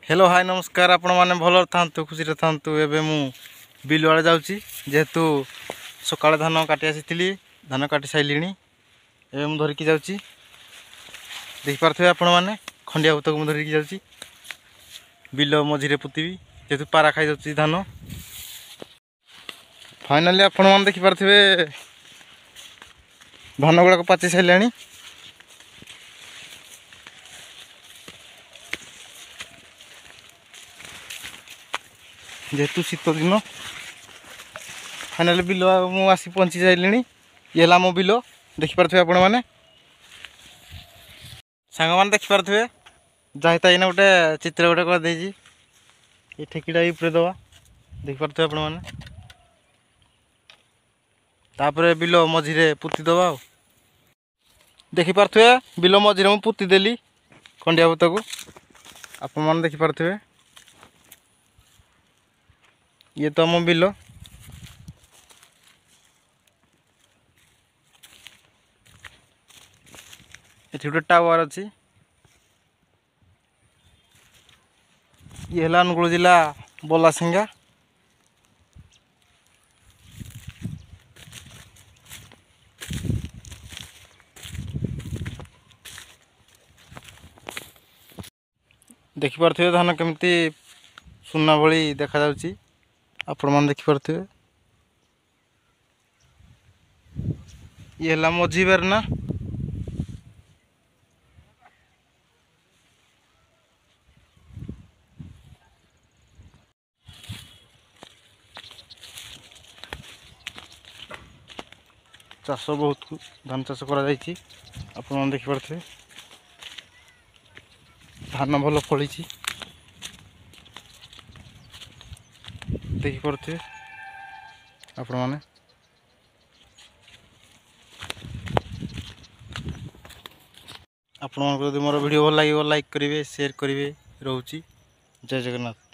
Hello hi नमस्कार आपण मैंने भल था खुशी था एवं मु बिल आड़े जाऊँगी जेहेतु सका धान काटी आसी धान काटी सारे एवं मुझे धरिकी जाऊँगी देखिपे आपण मैंने खंडिया भूत को धरिकी जाऊँगी बिल मझीरे पुतबी जेहेतु पारा खाई जाऊँगी धान फाइनाली आपण मैंने देखिपे धान गुड़ाक पाचि सारे जेहेतु शीत दिन फाइनाल बिल मुझे पहुँची सारे ये मो बिल देखिपे आपण मैंने सांग मैंने देखिपे जहाँ ये गोटे चित्र गोटे कर ये ठेकीटा भी पूरे दवा देखिपे आपण मैंने तापर बिल मझीरे पुती दवा देखिपे बिल मझीरे मुझे पुती देली खंडिया भूत को आपण मैंने देखिपे ये तो आम बिल ये गोटे टावर अच्छी ये है अनुगुल जिला बलासिंगा देखिपे धान केमती सुना भली देखा जाउची आपण मैंने देखिपे ये है मझी बेरना चाष बहुत धान चाष कर देखिपे धान भल फली देखिपे आपण मैंने आपण मोर वीडियो भल लगे लाइक करेंगे शेयर करेंगे रोची जय जगन्नाथ।